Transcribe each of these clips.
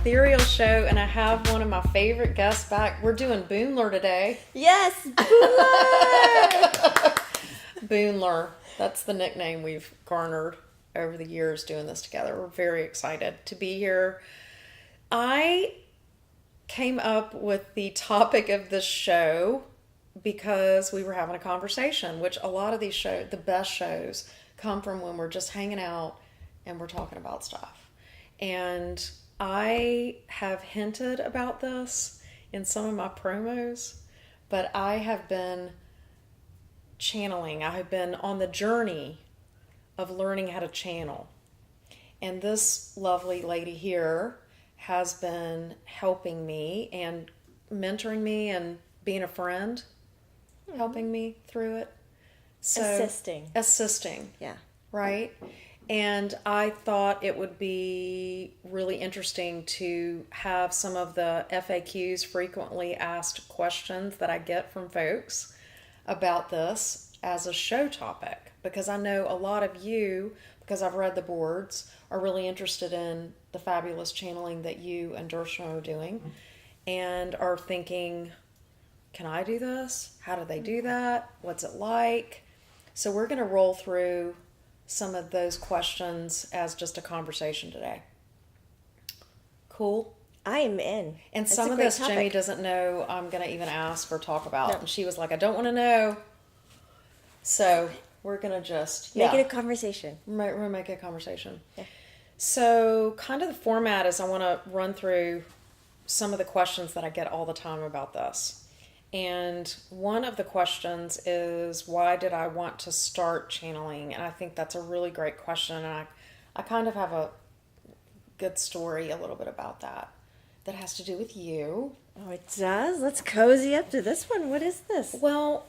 Ethereal show, and I have one of my favorite guests back. We're doing Boone today. Yes, Boone. Boone. That's the nickname we've garnered over the years doing this together. We're very excited to be here. I came up with the topic of this show because we were having a conversation, which a lot of these shows, the best shows, come from when we're just hanging out and we're talking about stuff. And I have hinted about this in some of my promos, but I have been channeling. I have been on the journey of learning how to channel. And this lovely lady here has been helping me and mentoring me and being a friend, helping me through it. So, Assisting. Yeah. Right? And I thought it would be really interesting to have some of the FAQs, frequently asked questions that I get from folks about this as a show topic. Because I know a lot of you, because I've read the boards, are really interested in the fabulous channeling that you and Darshana are doing and are thinking, can I do this? How do they do that? What's it like? So we're going to roll through some of those questions as just a conversation today. Cool? I am in. And some of this topic Jamie doesn't know I'm going to even ask or talk about. No. And she was like, I don't want to know. So we're going to just... Make it a conversation. We're going to make it a conversation. Yeah. So kind of the format is I want to run through some of the questions that I get all the time about this. And one of the questions is, why did I want to start channeling? And I think that's a really great question. And I kind of have a good story a little bit about that has to do with you. Oh, it does? Let's cozy up to this one. What is this? Well,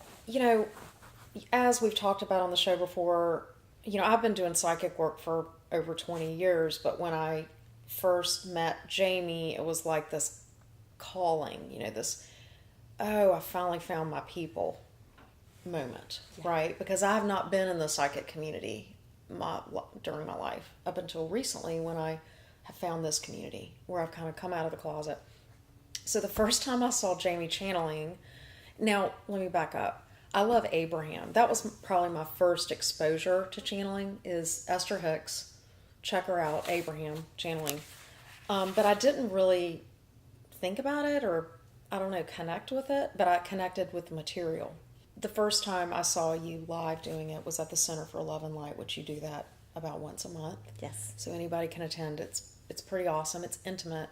as we've talked about on the show before, I've been doing psychic work for over 20 years. But when I first met Jamie, it was like this calling, this... oh, I finally found my people moment, right? Because I have not been in the psychic community during my life up until recently when I have found this community where I've kind of come out of the closet. So the first time I saw Jamie channeling, now let me back up. I love Abraham. That was probably my first exposure to channeling is Esther Hicks. Check her out, Abraham channeling. But I didn't really think about it or I don't know, connect with it, but I connected with the material. The first time I saw you live doing it was at the Center for Love and Light, which you do that about once a month. Yes. So anybody can attend. It's pretty awesome. It's intimate.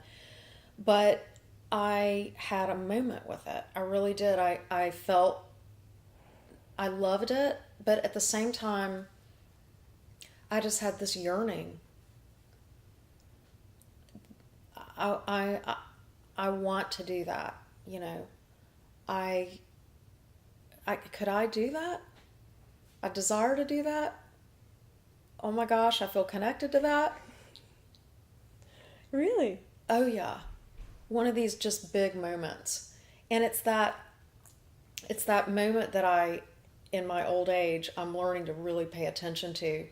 But I had a moment with it. I really did. I felt I loved it, but at the same time, I just had this yearning. I want to do that. Could I do that? I desire to do that. Oh my gosh, I feel connected to that. Really? Oh yeah. One of these just big moments. And it's that moment that in my old age, I'm learning to really pay attention to.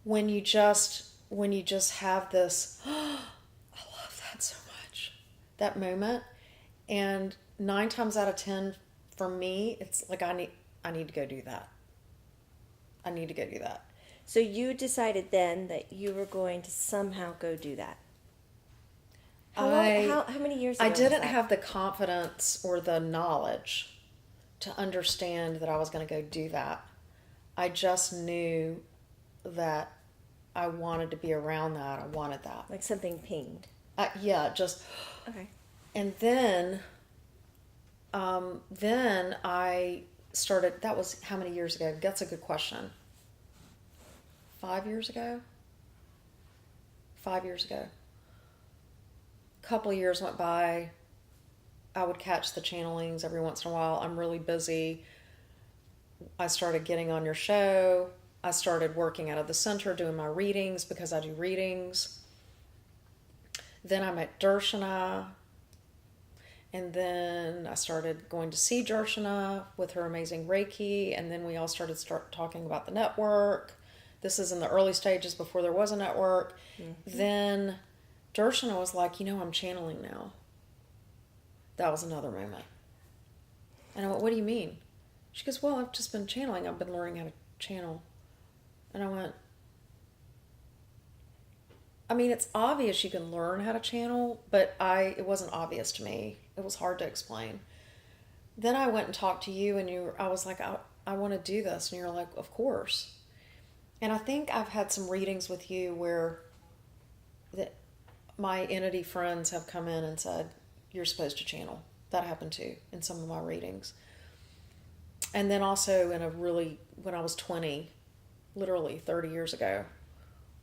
When you just have this, oh, I love that so much. That moment. And 9 times out of 10 for me, it's like I need to go do that. I need to go do that. So you decided then that you were going to somehow go do that. How many years ago? I didn't have the confidence or the knowledge to understand that I was going to go do that. I just knew that I wanted to be around that. I wanted that. Like something pinged. Yeah, just... Okay. And then I started, that was how many years ago? That's a good question. 5 years ago? 5 years ago. A couple of years went by. I would catch the channelings every once in a while. I'm really busy. I started getting on your show. I started working out of the center doing my readings because I do readings. Then I met Darshana. And then I started going to see Darshana with her amazing Reiki. And then we all started talking about the network. This is in the early stages before there was a network. Mm-hmm. Then Darshana was like, I'm channeling now. That was another moment. And I went, what do you mean? She goes, well, I've just been channeling. I've been learning how to channel. And I went, I mean, it's obvious you can learn how to channel, but it wasn't obvious to me. It was hard to explain. Then I went and talked to you, and I was like, I want to do this. And you're like, of course. And I think I've had some readings with you where my entity friends have come in and said, you're supposed to channel. That happened too in some of my readings. And then also when I was 20, literally 30 years ago,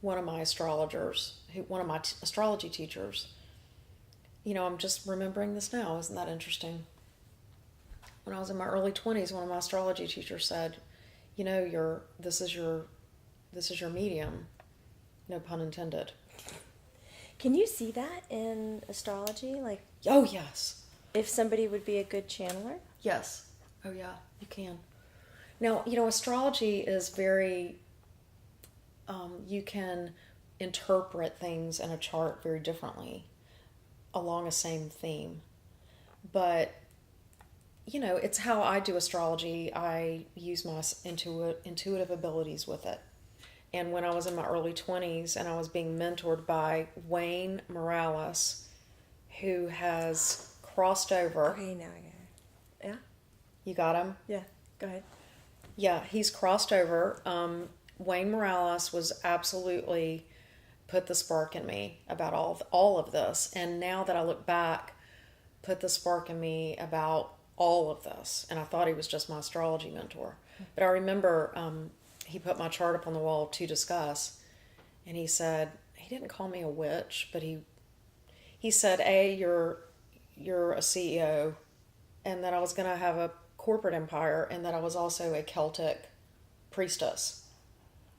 one of my astrology teachers, I'm just remembering this now. Isn't that interesting? When I was in my early 20s, one of my astrology teachers said, this is your medium. No pun intended. Can you see that in astrology? Like, oh, yes. If somebody would be a good channeler? Yes. Oh, yeah, you can. Now, astrology is very, you can interpret things in a chart very differently along a same theme. But, it's how I do astrology. I use my intuitive abilities with it. And when I was in my early 20s and I was being mentored by Wayne Morales, who has crossed over. Okay, now I got it. Yeah? You got him? Yeah, go ahead. Yeah, he's crossed over. Wayne Morales was absolutely put the spark in me about all of this. And now that I look back, put the spark in me about all of this. And I thought he was just my astrology mentor. But I remember he put my chart up on the wall to discuss. And he said, he didn't call me a witch, but he said, you're a CEO, and that I was going to have a corporate empire, and that I was also a Celtic priestess.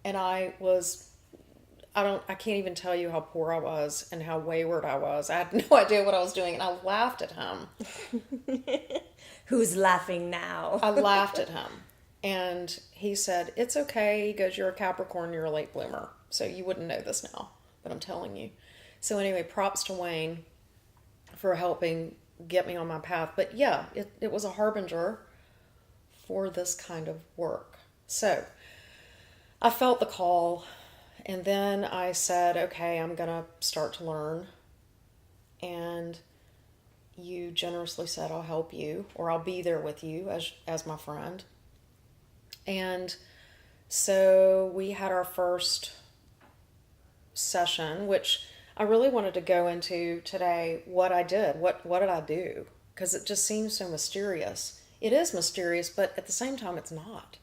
And I can't even tell you how poor I was and how wayward I was. I had no idea what I was doing, and I laughed at him. Who's laughing now? I laughed at him. And he said, it's okay. He goes, you're a Capricorn, you're a late bloomer. So you wouldn't know this now, but I'm telling you. So anyway, props to Wayne for helping get me on my path. But yeah, it was a harbinger for this kind of work. So I felt the call, and then I said, okay, I'm going to start to learn. And you generously said, I'll help you, or I'll be there with you as my friend. And so we had our first session, which I really wanted to go into today, what I did. What did I do? Because it just seems so mysterious. It is mysterious, but at the same time, it's not.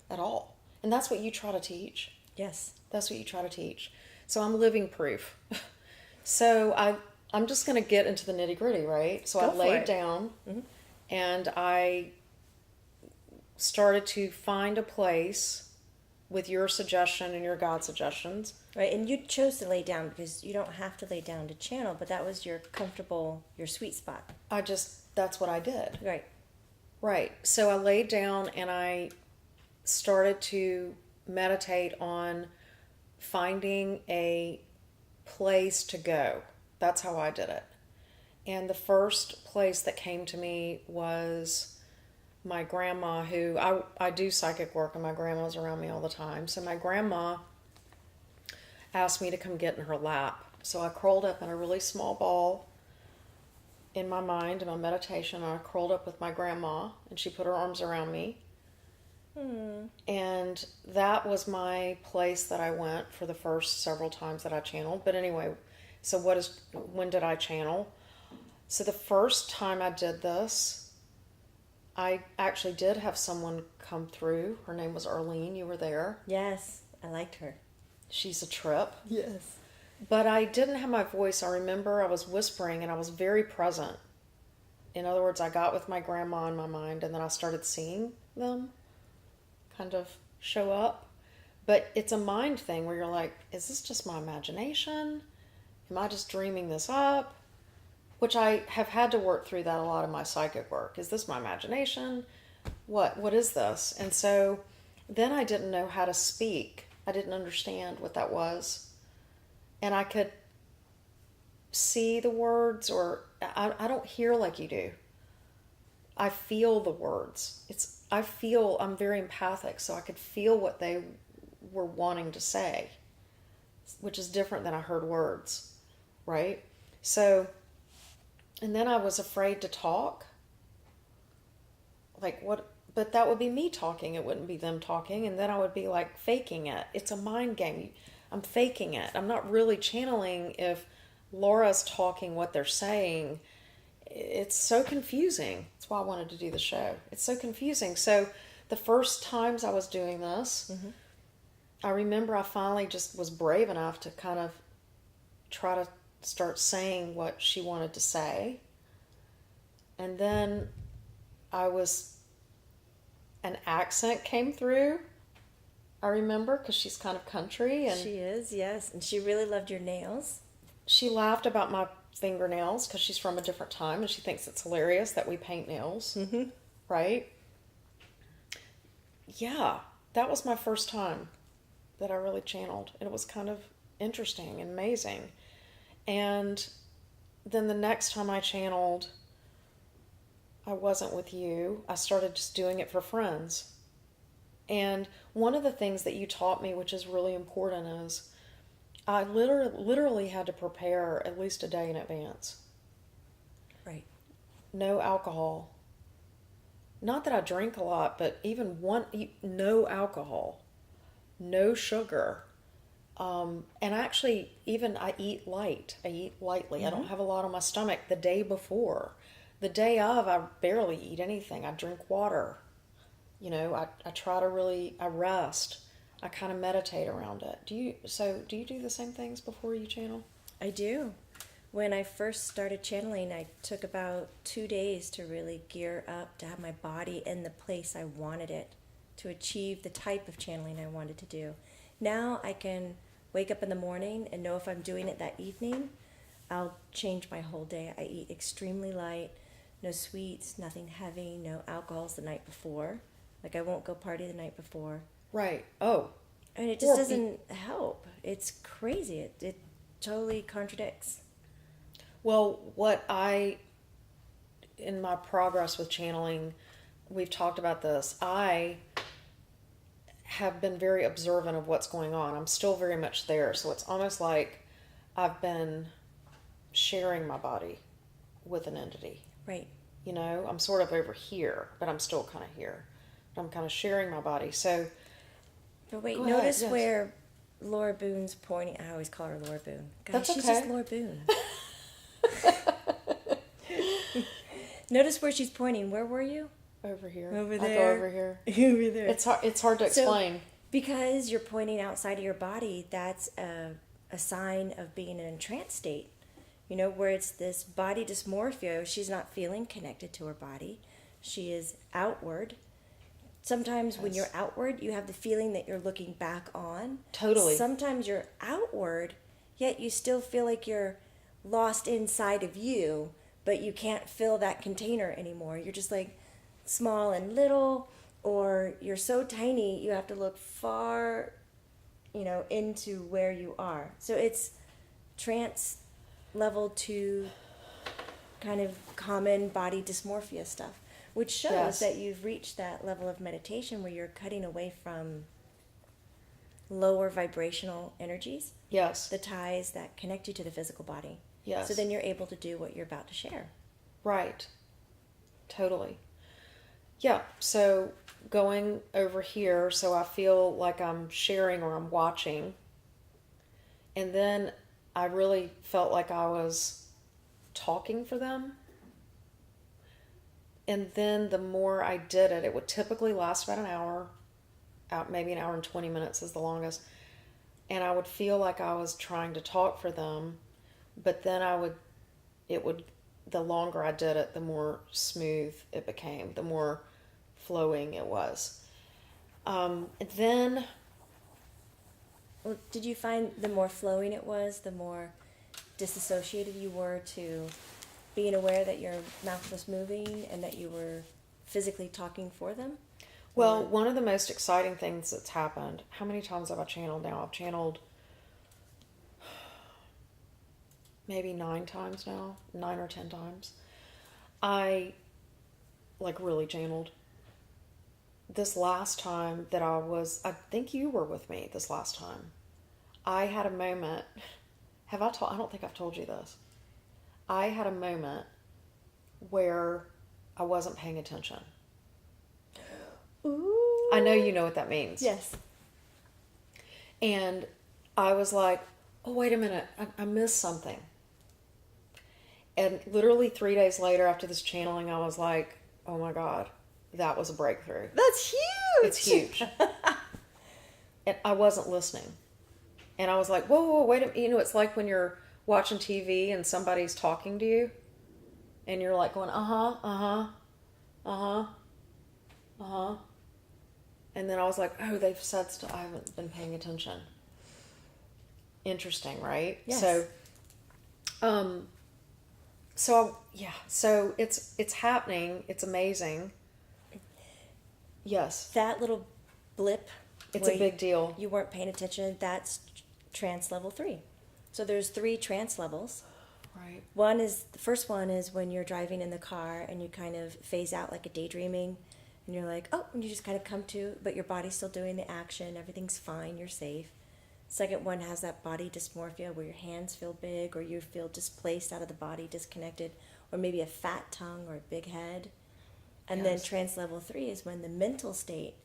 At all. And that's what you try to teach. Yes. That's what you try to teach. So I'm living proof. So I'm just going to get into the nitty gritty, right? So I laid down and I started to find a place with your suggestion and your God suggestions. Right, and you chose to lay down because you don't have to lay down to channel, but that was your sweet spot. That's what I did. Right. Right. So I laid down and I started to meditate on finding a place to go. That's how I did it. And the first place that came to me was my grandma, who I do psychic work, and my grandma's around me all the time. So my grandma asked me to come get in her lap. So I curled up in a really small ball in my mind, in my meditation. I curled up with my grandma, and she put her arms around me. And that was my place that I went for the first several times that I channeled. But anyway, so when did I channel? So the first time I did this, I actually did have someone come through. Her name was Arlene. You were there. Yes, I liked her. She's a trip. Yes. But I didn't have my voice. I remember I was whispering and I was very present. In other words, I got with my grandma in my mind and then I started seeing them kind of show up. But it's a mind thing where you're like, is this just my imagination? Am I just dreaming this up? Which I have had to work through that a lot in my psychic work. Is this my imagination? What is this? And so then I didn't know how to speak. I didn't understand what that was. And I could see the words, or I don't hear like you do. I feel the words. I'm very empathic, so I could feel what they were wanting to say, which is different than I heard words, right? So, and then I was afraid to talk. Like, what? But that would be me talking. It wouldn't be them talking. And then I would be like faking it. It's a mind game. I'm faking it. I'm not really channeling if Laura's talking what they're saying. It's so confusing. That's why I wanted to do the show. It's so confusing. So the first times I was doing this, I remember I finally just was brave enough to kind of try to start saying what she wanted to say. And then an accent came through, I remember, because she's kind of country. And she is, yes. And she really loved your nails. She laughed about my fingernails because she's from a different time and she thinks it's hilarious that we paint nails. Mm-hmm. Right? Yeah, that was my first time that I really channeled. And it was kind of interesting and amazing. And then the next time I channeled, I wasn't with you. I started just doing it for friends. And one of the things that you taught me, which is really important, is I literally had to prepare at least a day in advance. Right. No alcohol. Not that I drink a lot, but even no alcohol. No sugar. And actually, even I eat light. I eat lightly. Mm-hmm. I don't have a lot on my stomach the day before. The day of, I barely eat anything. I drink water. You know, I try to I rest. I kind of meditate around it. Do you do the same things before you channel? I do. When I first started channeling, I took about 2 days to really gear up, to have my body in the place I wanted it, to achieve the type of channeling I wanted to do. Now I can wake up in the morning and know if I'm doing it that evening, I'll change my whole day. I eat extremely light, no sweets, nothing heavy, no alcohols the night before. Like I won't go party the night before. Right. Oh. And it just doesn't help. It's crazy. It totally contradicts. Well, in my progress with channeling, we've talked about this. I have been very observant of what's going on. I'm still very much there. So it's almost like I've been sharing my body with an entity. Right. You know, I'm sort of over here, but I'm still kind of here. I'm kind of sharing my body. So, but wait, notice where Laura Boone's pointing. I always call her Laura Boone. Guys, that's okay. She's just Laura Boone. Notice where she's pointing. Where were you? Over here. Over there. I go over here. Over there. It's hard to explain. Because you're pointing outside of your body, that's a sign of being in a trance state. You know, where it's this body dysmorphia. She's not feeling connected to her body. She is outward. Sometimes when you're outward, you have the feeling that you're looking back on. Totally. Sometimes you're outward, yet you still feel like you're lost inside of you, but you can't fill that container anymore. You're just like small and little, or you're so tiny you have to look far, into where you are. So it's trance level 2 kind of common body dysmorphia stuff, which shows that you've reached that level of meditation where you're cutting away from lower vibrational energies. Yes. The ties that connect you to the physical body. Yes. So then you're able to do what you're about to share. Right. Totally. Yeah. So going over here, so I feel like I'm sharing or I'm watching. And then I really felt like I was talking for them. And then the more I did it, it would typically last about an hour, maybe an hour and 20 minutes is the longest. And I would feel like I was trying to talk for them, but then the longer I did it, the more smooth it became, the more flowing it was. Then... Well, did you find the more flowing it was, the more disassociated you were to being aware that your mouth was moving and that you were physically talking for them? Well, one of the most exciting things that's happened, how many times have I channeled now? I've channeled maybe 9 times now, 9 or 10 times. I like really channeled. This last time that I think you were with me this last time. I had a moment. I don't think I've told you this. I had a moment where I wasn't paying attention. Ooh. I know you know what that means. Yes. And I was like, oh, wait a minute. I missed something. And literally 3 days later after this channeling, I was like, oh my God, that was a breakthrough. That's huge. It's huge. And I wasn't listening. And I was like, whoa, wait a minute. You know, it's like when you're watching TV and somebody's talking to you and you're like going, uh-huh, uh-huh, uh-huh, uh-huh. And then I was like, oh, they've said stuff. I haven't been paying attention. Interesting, right? Yes. So it's happening. It's amazing. Yes. That little blip. It's a big deal. You weren't paying attention. That's trance level 3. So there's 3 trance levels. Right. The first one is when you're driving in the car and you kind of phase out like a daydreaming and you're like, oh, and you just kind of come to, but your body's still doing the action. Everything's fine. You're safe. Second one has that body dysmorphia where your hands feel big or you feel displaced out of the body, disconnected, or maybe a fat tongue or a big head. And then trance level 3 is when the mental state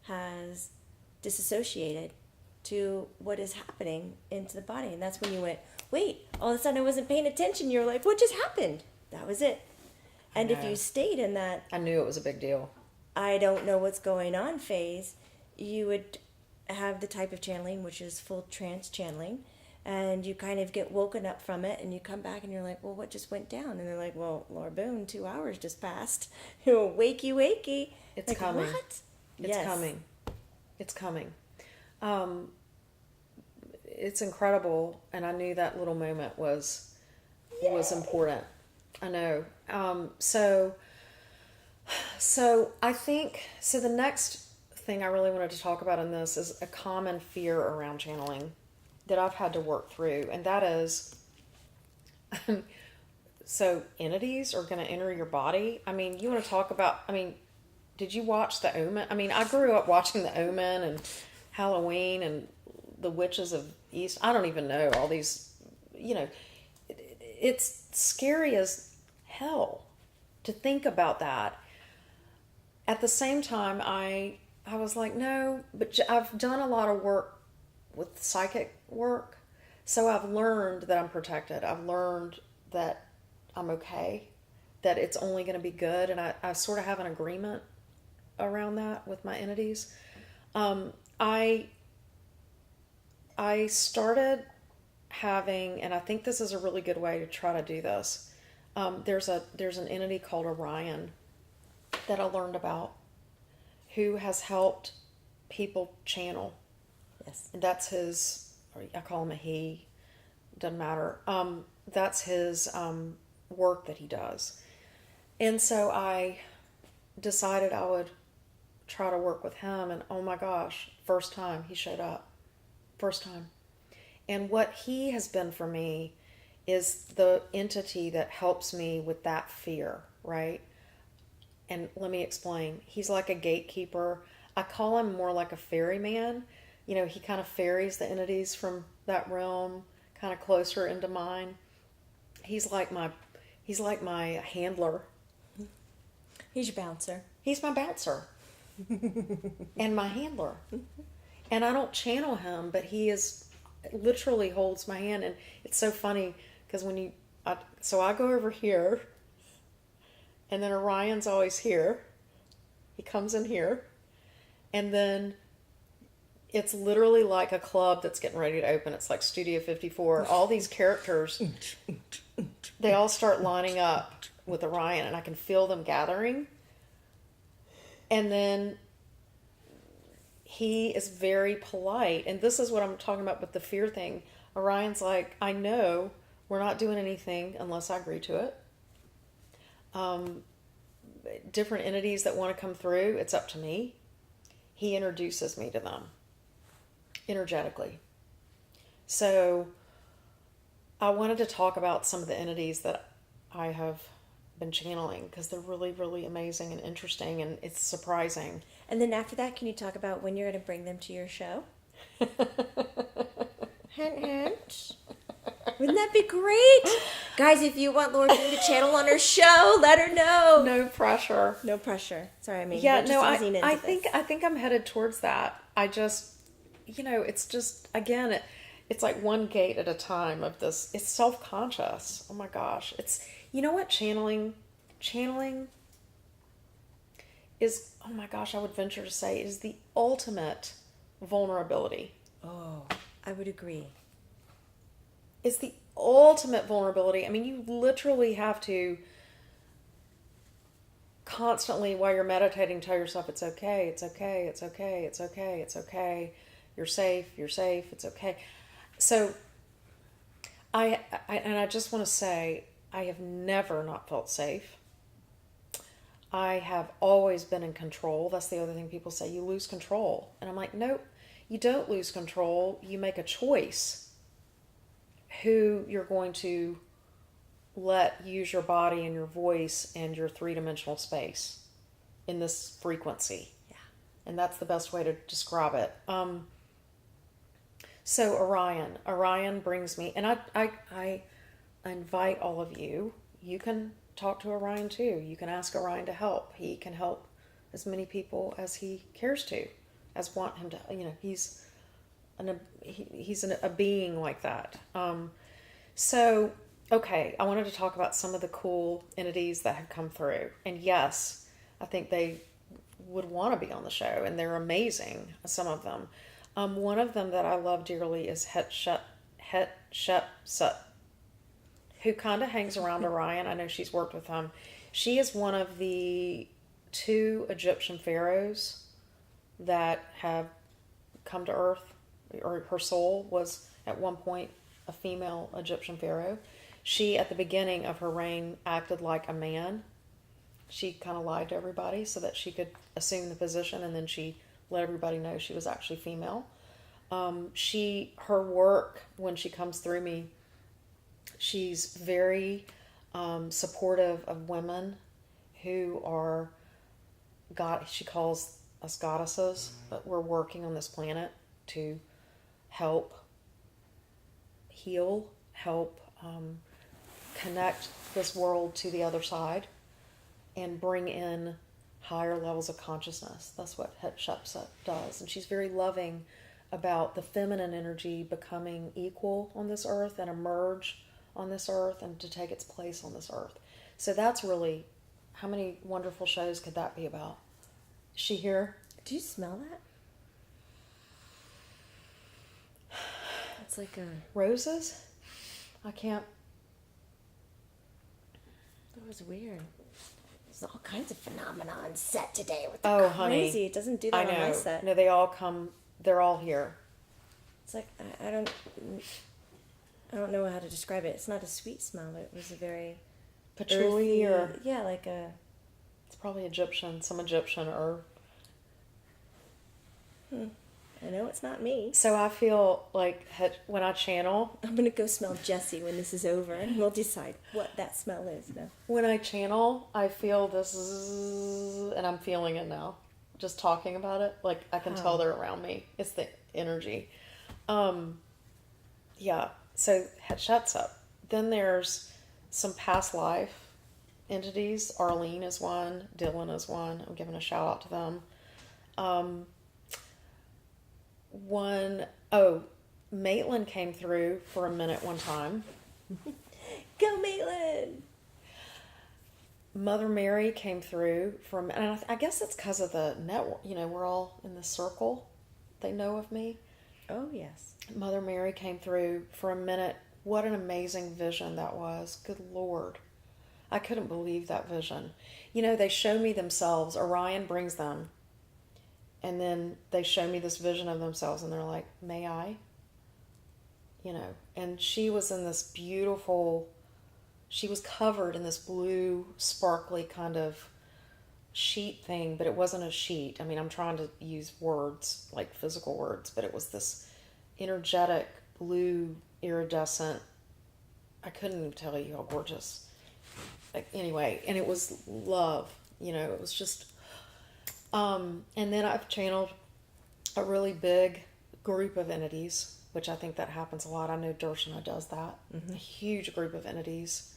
has disassociated to what is happening into the body. And that's when you went, wait, all of a sudden I wasn't paying attention. You're like, what just happened? That was it. And if you stayed in that, I knew it was a big deal. I don't know what's going on phase, you would have the type of channeling, which is full trance channeling, and you kind of get woken up from it, and you come back and you're like, well, what just went down? And they're like, well, Laura Boone, 2 hours just passed. Wakey, wakey. It's like, coming. What? It's coming. It's coming. It's incredible, and I knew that little moment was important. I know. So I think the next thing I really wanted to talk about in this is a common fear around channeling that I've had to work through, and that is, so entities are going to enter your body. I mean, you want to talk about, did you watch The Omen? I mean, I grew up watching The Omen and Halloween and the Witches of East. I don't even know all these, it's scary as hell to think about that. At the same time, I was like, no, but I've done a lot of work with psychic work. So I've learned that I'm protected. I've learned that I'm okay, that it's only going to be good. And I sort of have an agreement around that with my entities. I started having, and I think this is a really good way to try to do this. There's an entity called Orion that I learned about who has helped people channel. Yes. And that's his, I call him a he, doesn't matter. That's his work that he does. And so I decided I would try to work with him, and oh my gosh, first time he showed up. First time. And what he has been for me is the entity that helps me with that fear, right? And let me explain. He's like a gatekeeper. I call him more like a ferryman. He kind of ferries the entities from that realm kind of closer into mine. He's like my handler. He's your bouncer. He's my bouncer. And my handler. And I don't channel him, but he literally holds my hand. And it's so funny because so I go over here, and then Orion's always here. He comes in here. And then it's literally like a club that's getting ready to open. It's like Studio 54. All these characters, they all start lining up with Orion, and I can feel them gathering. And then he is very polite. And this is what I'm talking about with the fear thing. Orion's like, I know we're not doing anything unless I agree to it. Different entities that want to come through, it's up to me. He introduces me to them energetically. So I wanted to talk about some of the entities that I have been channeling because they're really, really amazing and interesting, and it's surprising. And then after that, can you talk about when you're going to bring them to your show? Hint, hint. Wouldn't that be great? Guys, if you want Lord Boone to channel on her show, let her know. No pressure. No pressure. Sorry, I mean, Yeah, we're just no, easing into I this. think I'm headed towards that. I just, it's just, again, it's like one gate at a time of this. It's self-conscious. Oh my gosh. It's, you know what? Channeling is, oh my gosh, I would venture to say is the ultimate vulnerability. Oh, I would agree. It's the ultimate vulnerability. I mean, you literally have to constantly, while you're meditating, tell yourself it's okay, it's okay, it's okay, it's okay, it's okay. You're safe, it's okay. So, I just want to say, I have never not felt safe. I have always been in control. That's the other thing people say, you lose control. And I'm like, nope, you don't lose control. You make a choice who you're going to let use your body and your voice and your three-dimensional space in this frequency. Yeah. And that's the best way to describe it. So Orion brings me, and I invite all of you. You can talk to Orion too. You can ask Orion to help. He can help as many people as he cares to, as want him to. He's a being like that. So, okay, I wanted to talk about some of the cool entities that have come through. And yes, I think they would want to be on the show, and they're amazing, some of them. One of them that I love dearly is Hatshepsut, who kind of hangs around Orion. I know she's worked with him. She is one of the 2 Egyptian pharaohs that have come to Earth, or her soul was at one point a female Egyptian pharaoh. She, at the beginning of her reign, acted like a man. She kind of lied to everybody so that she could assume the position, and then she let everybody know she was actually female. Her work, when she comes through me, she's very supportive of women who are she calls us goddesses, but we're working on this planet to help heal, help connect this world to the other side, and bring in higher levels of consciousness. That's what Hatshepsut does. And she's very loving about the feminine energy becoming equal on this earth and emerge on this earth and to take its place on this earth. So that's really, how many wonderful shows could that be about? Is she here? Do you smell that? It's like a... Roses? I can't. That was weird. There's all kinds of phenomena on set today with Oh, crazy. honey. It doesn't do I that on know. my set. No, they all come, they're all here. It's like, I don't know how to describe it. It's not a sweet smell. It was a very Patchouli earthy, or... yeah, like a... It's probably Egyptian, some Egyptian herb. I know it's not me. So I feel like when I channel... I'm going to go smell Jessie when this is over, and we'll decide what that smell is now. When I channel, I feel this, and I'm feeling it now. Just talking about it, like I can tell they're around me. It's the energy. Yeah, so Hatshepsut. Then there's some past life entities. Arlene is one. Dylan is one. I'm giving a shout out to them. Maitland came through for a minute one time. Go, Maitland! Mother Mary came through from, and I guess it's because of the network. We're all in this circle. They know of me. Oh, yes. Mother Mary came through for a minute. What an amazing vision that was. Good Lord. I couldn't believe that vision. They show me themselves. Orion brings them. And then they show me this vision of themselves, and they're like, may I? And she was in this beautiful, she was covered in this blue, sparkly kind of sheet thing, but it wasn't a sheet. I mean, I'm trying to use words, like physical words, but it was this energetic, blue, iridescent I couldn't even tell you how gorgeous. Like, anyway, and it was love. It was just. And then I've channeled a really big group of entities, which I think that happens a lot. I know Darshana does that. A huge group of entities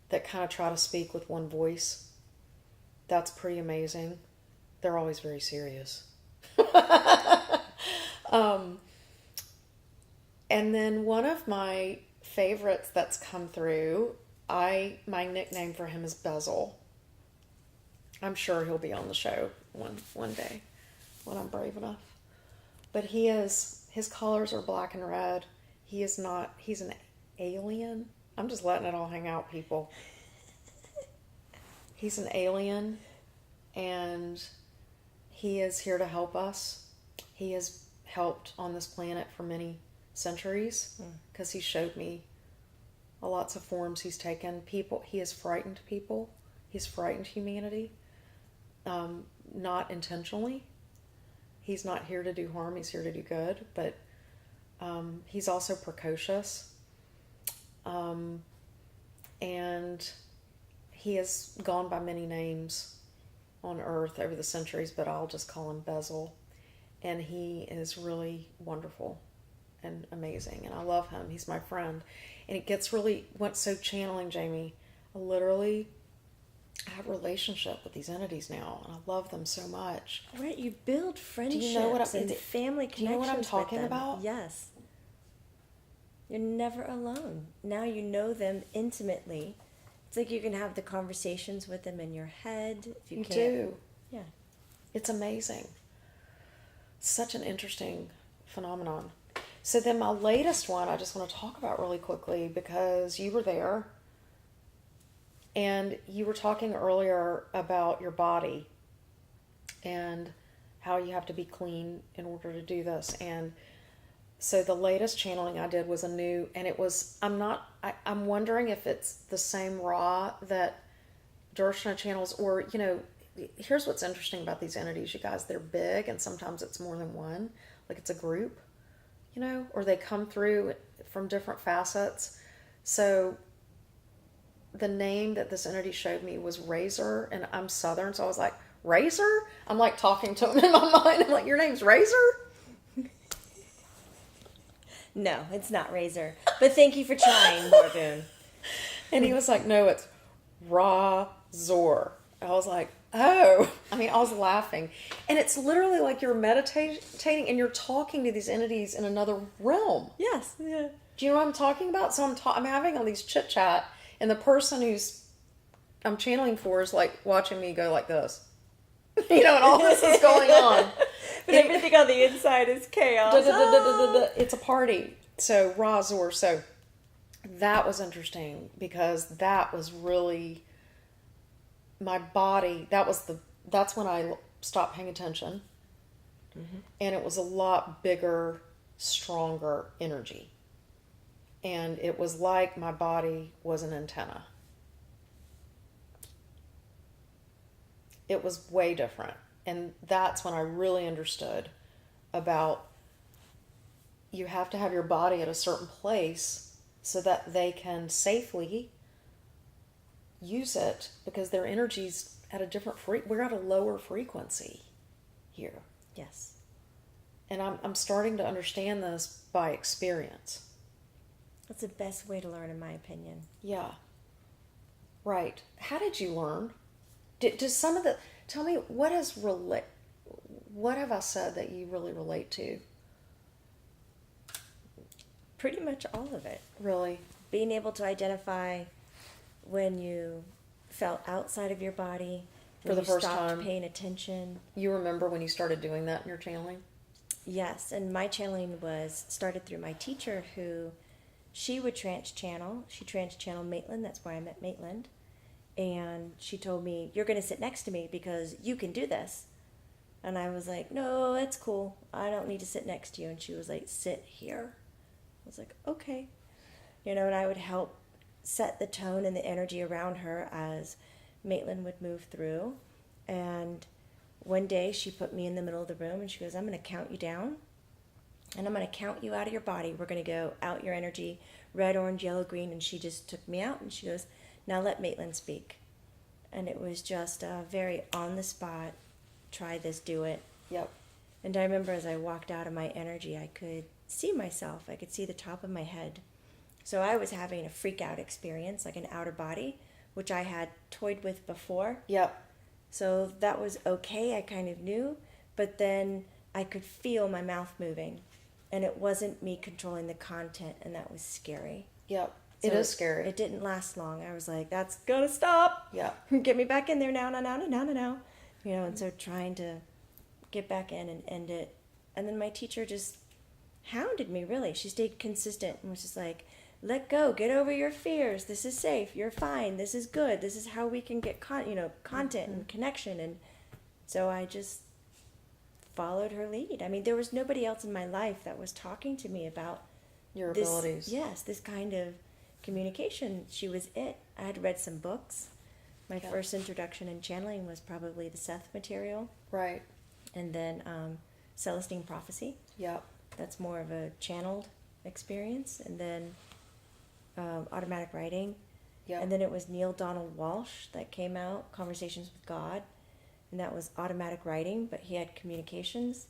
that kind of try to speak with one voice. That's pretty amazing. They're always very serious. And then one of my favorites that's come through, my nickname for him is Bezel. I'm sure he'll be on the show one day when I'm brave enough. But his colors are black and red. He's an alien. I'm just letting it all hang out, people. He's an alien, and he is here to help us. He has helped on this planet for many centuries because he showed me lots of forms he's taken. People, he has frightened people. He's frightened humanity, not intentionally. He's not here to do harm. He's here to do good. But he's also precocious, and he has gone by many names on Earth over the centuries. But I'll just call him Bezel, and he is really wonderful and amazing, and I love him. He's my friend, and it gets really, so channeling, Jamie, I literally have a relationship with these entities now, and I love them so much. Right, you build friendships and family connections. Do you know what I'm talking about? Yes. You're never alone. Now you know them intimately. It's like you can have the conversations with them in your head. If you can't. Do. Yeah. It's amazing. Such an interesting phenomenon. So then my latest one, I just want to talk about really quickly because you were there and you were talking earlier about your body and how you have to be clean in order to do this. And so the latest channeling I did was a new, and it was, I'm wondering if it's the same Ra that Darshana channels, or, here's what's interesting about these entities, you guys. They're big, and sometimes it's more than one. Like, it's a group, or they come through from different facets. So the name that this entity showed me was Razor, and I'm Southern, so I was like, Razor? I'm like talking to him in my mind. I'm like, your name's Razor? No, it's not Razor. But thank you for trying, Boone. And he was like, no, it's Razor. I was like, oh. I was laughing. And it's literally like you're meditating and you're talking to these entities in another realm. Yes. Yeah. Do you know what I'm talking about? So I'm having all these chit chat, and the person who's I'm channeling for is like watching me go like this. And all this is going on. But everything on the inside is chaos. It's a party. So Razor. So that was interesting because that was really my body. That's when I stopped paying attention. Mm-hmm. And it was a lot bigger, stronger energy. And it was like my body was an antenna. It was way different. And that's when I really understood about you have to have your body at a certain place so that they can safely use it, because their energy's at a different we're at a lower frequency here. Yes. And I'm starting to understand this by experience. That's the best way to learn, in my opinion. Yeah. Right. How did you learn? Tell me, what have I said that you really relate to? Pretty much all of it. Really? Being able to identify when you felt outside of your body, for the first time, stopped paying attention. You remember when you started doing that in your channeling? Yes, and my channeling started through my teacher, who she would trans-channel. She trans-channeled Maitland. That's where I met Maitland. And she told me, you're going to sit next to me because you can do this. And I was like, no, that's cool. I don't need to sit next to you. And she was like, sit here. I was like, okay. And I would help set the tone and the energy around her as Maitland would move through. And one day she put me in the middle of the room and she goes, I'm going to count you down. And I'm going to count you out of your body. We're going to go out your energy. red, orange, yellow, green, and she just took me out and she goes, now let Maitland speak. And it was just a very on the spot, try this, do it. Yep. And I remember as I walked out of my energy, I could see myself. I could see the top of my head. So I was having a freak out experience, like an outer body, which I had toyed with before. Yep. So that was okay. I kind of knew. But then I could feel my mouth moving. And it wasn't me controlling the content, and that was scary. Yep. So it is scary. It didn't last long. I was like, that's gonna stop. Yep. Get me back in there now. You know, and so trying to get back in and end it. And then my teacher just hounded me, really. She stayed consistent and was just like, let go, get over your fears. This is safe. You're fine. This is good. This is how we can get content and connection. And so I just followed her lead. I mean, there was nobody else in my life that was talking to me about your this, abilities. Yes, this kind of communication. She was it. I had read some books. My first introduction in channeling was probably the Seth material. Right. And then Celestine Prophecy. Yep. That's more of a channeled experience. And then automatic writing. Yep. And then it was Neil Donald Walsh that came out, Conversations with God. And that was automatic writing, but he had communications.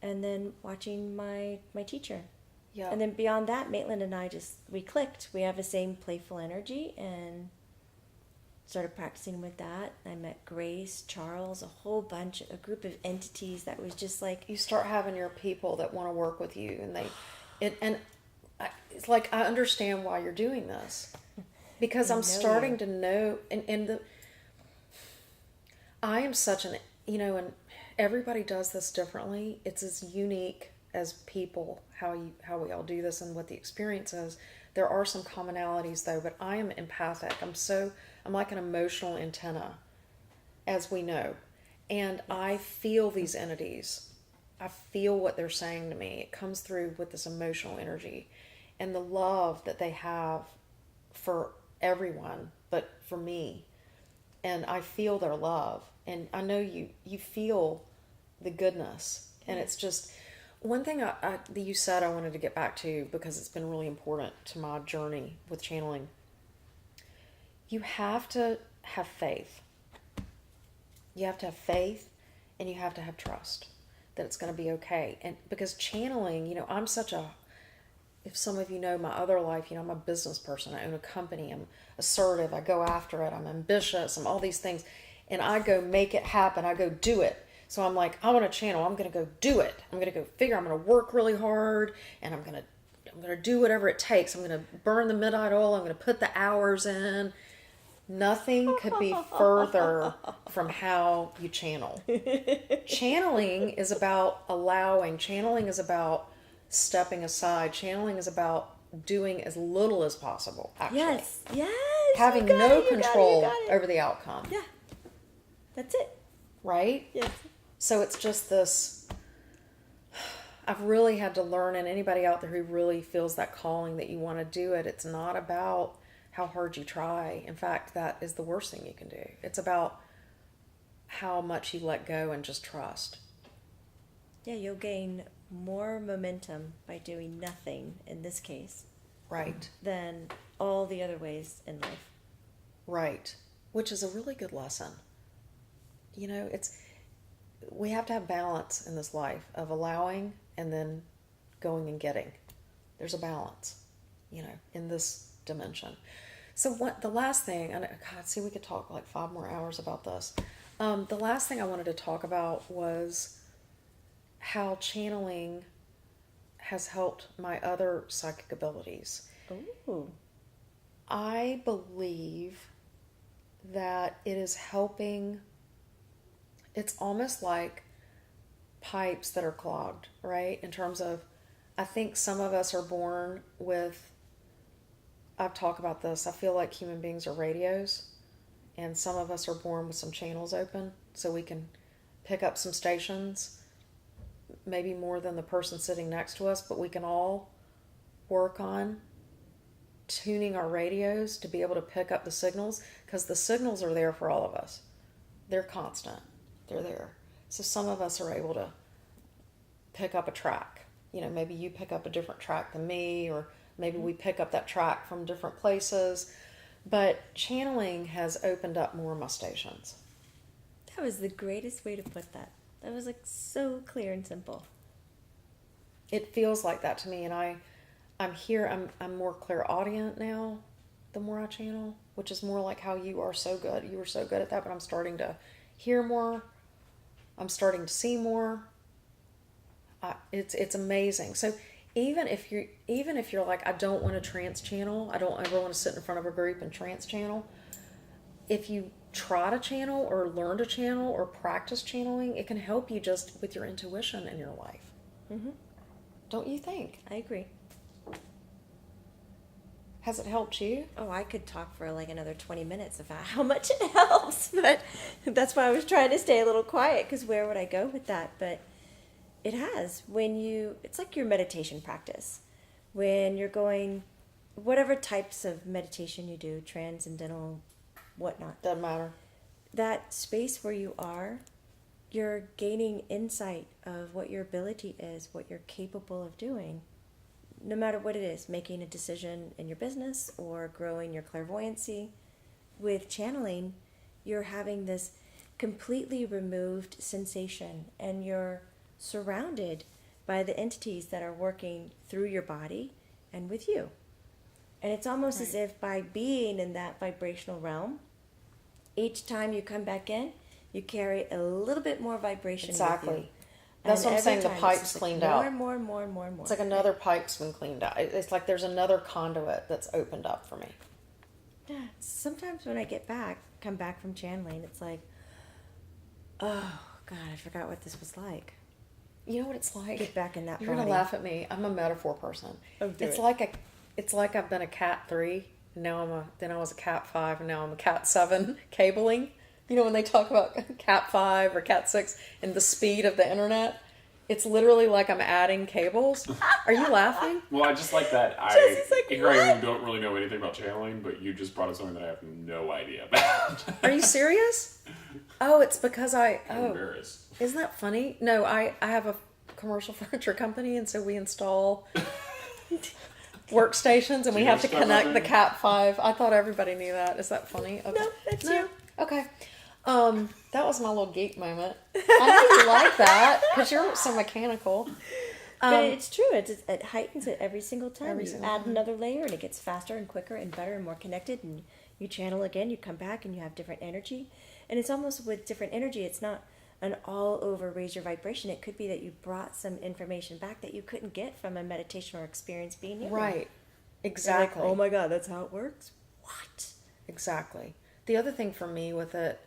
And then watching my teacher. Yep. And then beyond that, Maitland and I we clicked. We have the same playful energy and started practicing with that. I met Grace, Charles, a group of entities that was just like... You start having your people that want to work with you, and it's like, I understand why you're doing this. Because I'm starting to know, and I am such an, and everybody does this differently. It's as unique as people, how we all do this and what the experience is. There are some commonalities though, but I am empathic. I'm like an emotional antenna, as we know. And I feel these entities. I feel what they're saying to me. It comes through with this emotional energy and the love that they have for everyone, but for me. And I feel their love. And I know you feel the goodness. And it's just... One thing that you said I wanted to get back to, because it's been really important to my journey with channeling. You have to have faith. You have to have faith, and you have to have trust that it's going to be okay. And because channeling, I'm such a... If some of you know my other life, I'm a business person. I own a company. I'm assertive. I go after it. I'm ambitious. I'm all these things. And I go make it happen. I go do it. So I'm like, I want to channel. I'm going to go do it. I'm going to go figure. I'm going to work really hard, and I'm going to do whatever it takes. I'm going to burn the midnight oil. I'm going to put the hours in. Nothing could be further from how you channel. Channeling is about allowing. Channeling is about stepping aside. Channeling is about doing as little as possible, actually. Yes. Having no control over the outcome. Yeah. That's it. Right? Yes. So it's just this, I've really had to learn, and anybody out there who really feels that calling that you want to do it, it's not about how hard you try. In fact, that is the worst thing you can do. It's about how much you let go and just trust. Yeah, you'll gain more momentum by doing nothing in this case. Right. Than all the other ways in life. Right. Which is a really good lesson. We have to have balance in this life of allowing and then going and getting. There's a balance, in this dimension. So the last thing, and God, see, we could talk like 5 more hours about this. The last thing I wanted to talk about was how channeling has helped my other psychic abilities. Ooh. I believe that it is helping. It's almost like pipes that are clogged, right? In terms of, I think some of us are born with, I've talked about this, I feel like human beings are radios, and some of us are born with some channels open, so we can pick up some stations, maybe more than the person sitting next to us, but we can all work on tuning our radios to be able to pick up the signals, because the signals are there for all of us. They're constant. They're there. So some of us are able to pick up a track. Maybe you pick up a different track than me, or Maybe we pick up that track from different places. But channeling has opened up more of my stations. That was the greatest way to put that. That was like so clear and simple. It feels like that to me, and I'm here. I'm more clairaudient now. The more I channel, which is more like how you are so good. You were so good at that, but I'm starting to hear more. I'm starting to see more. It's amazing. So even if you're like, I don't want to trance channel, I don't ever want to sit in front of a group and trance channel. If you try to channel or learn to channel or practice channeling, it can help you just with your intuition in your life. Mm-hmm. Don't you think? I agree. Has it helped you? Oh, I could talk for like another 20 minutes about how much it helps, but that's why I was trying to stay a little quiet, because where would I go with that? But it has. It's like your meditation practice. When you're going, whatever types of meditation you do, transcendental, whatnot. Doesn't matter. That space where you are, you're gaining insight of what your ability is, what you're capable of doing. No matter what it is, making a decision in your business or growing your clairvoyancy. With channeling, you're having this completely removed sensation, and you're surrounded by the entities that are working through your body and with you. And it's almost as if by being in that vibrational realm, each time you come back in, you carry a little bit more vibration with you. That's what I'm saying, the pipe's cleaned out. More. It's like another pipe's been cleaned out. It's like there's another conduit that's opened up for me. Yeah. Sometimes when I come back from channeling, it's like, oh, God, I forgot what this was like. You know what it's like? Get back in that You're body. going to laugh at me. I'm a metaphor person. It's like I've been a cat 3, then I was a cat 5, and now I'm a cat 7 cabling. You know, when they talk about cat 5 or cat 6 and the speed of the internet, it's literally like I'm adding cables. Are you laughing? Well, I just like that. I don't really know anything about channeling, but you just brought up something that I have no idea about. Are you serious? Oh, it's because I'm embarrassed. Isn't that funny? No, I have a commercial furniture company, and so we install workstations, and we have to connect the cat 5. I thought everybody knew that. Is that funny? Okay. No, that's you. Okay. That was my little geek moment. I know you like that because you're so mechanical. But it's true. It heightens it every single time. You add another layer, and it gets faster and quicker and better and more connected. And you channel again. You come back, and you have different energy. And it's almost with different energy. It's not an all-over raise your vibration. It could be that you brought some information back that you couldn't get from a meditation or experience being human. Right. Exactly. Like, oh my God, that's how it works? What? Exactly. The other thing for me with it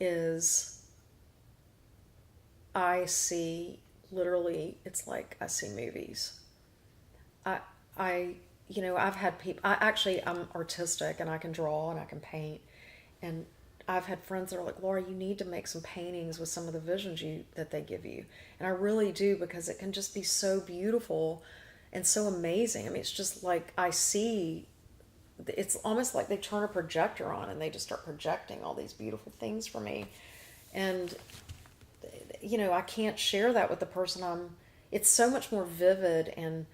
is I see literally, it's like I see movies. I've had people, I'm artistic and I can draw and I can paint, and I've had friends that are like, Laura, you need to make some paintings with some of the visions that they give you. And I really do, because it can just be so beautiful and so amazing. I mean, it's just like it's almost like they turn a projector on and they just start projecting all these beautiful things for me. And, I can't share that with the person it's so much more vivid and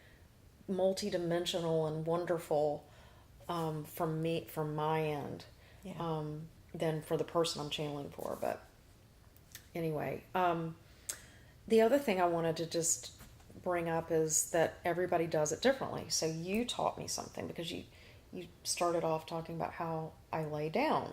multidimensional and wonderful from my end. Yeah. Than for the person I'm channeling for. But anyway, the other thing I wanted to just bring up is that everybody does it differently. So you taught me something, because you started off talking about how I lay down,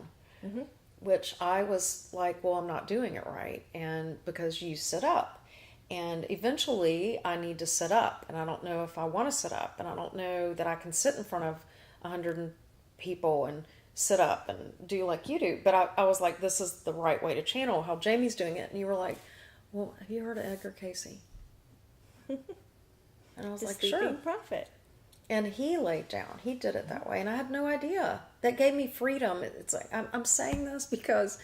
Mm-hmm. which I was like, well, I'm not doing it right. And because you sit up, and eventually I need to sit up, and I don't know if I want to sit up, and I don't know that I can sit in front of 100 people and sit up and do like you do. But I was like, this is the right way to channel, how Jamie's doing it. And you were like, well, have you heard of Edgar Cayce? And I was like, sure. Sleeping Prophet. And he laid down. He did it that way. And I had no idea. That gave me freedom. It's like, I'm saying this because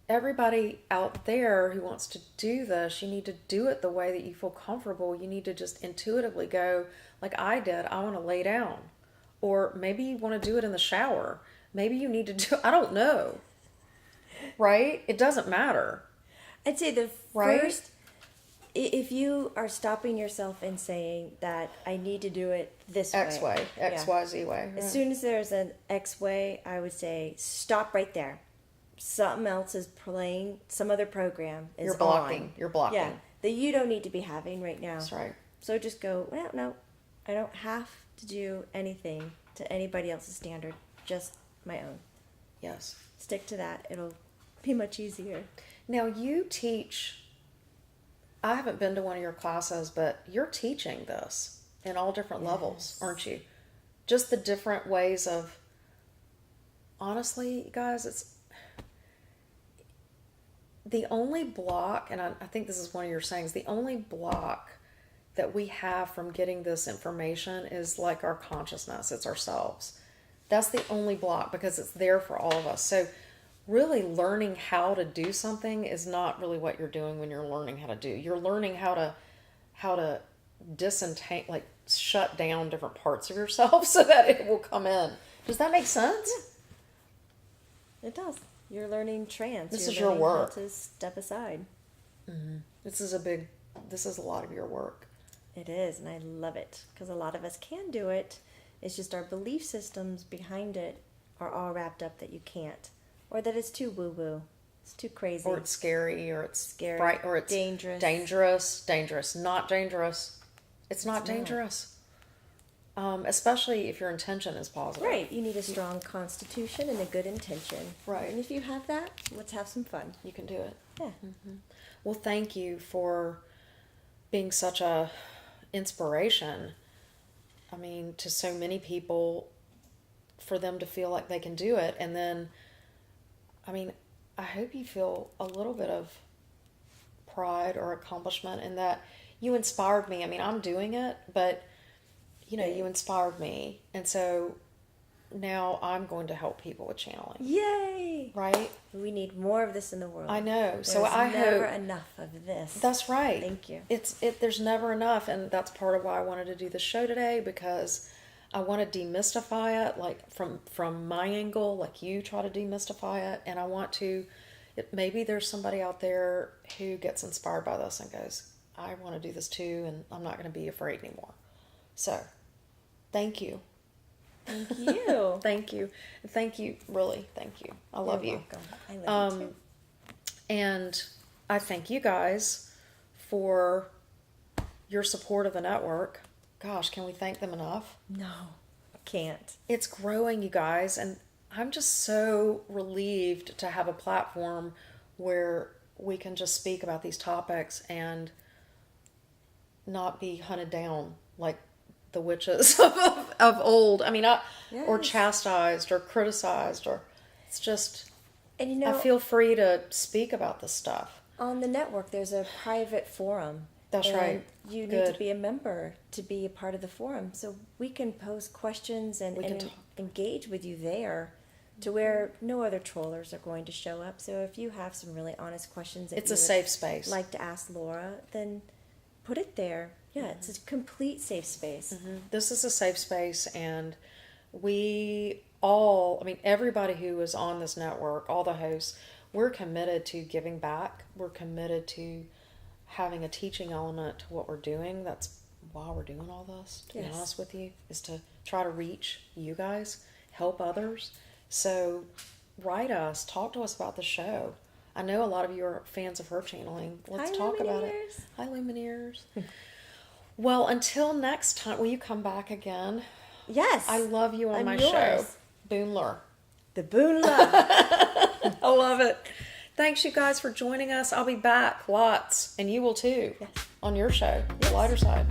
everybody out there who wants to do this, you need to do it the way that you feel comfortable. You need to just intuitively go, like I did, I want to lay down. Or maybe you want to do it in the shower. Maybe you need to do, I don't know. Right? It doesn't matter. I'd say the Right? first, If you are stopping yourself and saying that I need to do it this X way, X, Yeah. Y, Z way. As right. soon as there's an X way, I would say stop right there. Something else is playing. Some other program is You're blocking. on. You're blocking. Yeah, that you don't need to be having right now. That's right. So just go, well, no, I don't have to do anything to anybody else's standard, just my own. Yes. Stick to that. It'll be much easier. Now you teach, I haven't been to one of your classes, but you're teaching this in all different levels, aren't you? Just the different ways of, honestly, guys, it's the only block, and I think this is one of your sayings, the only block that we have from getting this information is like our consciousness. It's ourselves. That's the only block because it's there for all of us. So really learning how to do something is not really what you're doing when you're learning how to do. You're learning how to disentangle, like shut down different parts of yourself so that it will come in. Does that make sense? It does. You're learning trance. This You're is your learning work. How to step aside. This is a lot of your work. It is, and I love it because a lot of us can do it. It's just our belief systems behind it are all wrapped up that you can't, or that it's too woo-woo, it's too crazy, Or it's scary, or it's Scary, bright, or it's dangerous. dangerous, not dangerous. It's not dangerous. Especially if your intention is positive. Right. You need a strong constitution and a good intention. Right. And if you have that, let's have some fun. You can do it. Yeah. Well, thank you for being such a inspiration. I mean, to so many people, for them to feel like they can do it. And then, I mean, I hope you feel a little bit of pride or accomplishment in that you inspired me. I mean, I'm doing it, but you know, you inspired me. And so now I'm going to help people with channeling. Yay! Right? We need more of this in the world. I know. There's So I never hope enough of this. that's right. Thank you. There's never enough, and that's part of why I wanted to do the show today, because I want to demystify it, like from my angle, like you try to demystify it, and I want to. Maybe there's somebody out there who gets inspired by this and goes, I want to do this too, and I'm not going to be afraid anymore. So, thank you. Thank you. Thank you. Thank you. Really, thank you. I love You're you. welcome. I love you too. And I thank you guys for your support of the network. Gosh, can we thank them enough? No, can't. It's growing, you guys, and I'm just so relieved to have a platform where we can just speak about these topics and not be hunted down like the witches of old. I mean, or Yes. chastised or criticized, or it's just, And you know, I feel free to speak about this stuff. on the network, there's a private forum. That's and right. You need Good. to be a member to be a part of the forum. So we can pose questions and, We can and talk. engage with you there to where no other trollers are going to show up. So if you have some really honest questions that It's you a would safe space. like to ask Laura, then put it there. Yeah, it's a complete safe space. This is a safe space, and we all, I mean, everybody who is on this network, all the hosts, we're committed to giving back. We're committed to having a teaching element to what we're doing. That's why we're doing all this, to be Yes. honest with you, is to try to reach you guys, help others. So write us, talk to us about the show. I know a lot of you are fans of her channeling. Let's Hi, talk about it. Lumineers. Hi, Lumineers. Well, until next time, will you come back again? Yes. I love you on I'm my yours. show. Boone Lure. The Boone Love. I love it. Thanks, you guys, for joining us. I'll be back lots, and you will too, Yes. on your show, The Yes. Lighter Side.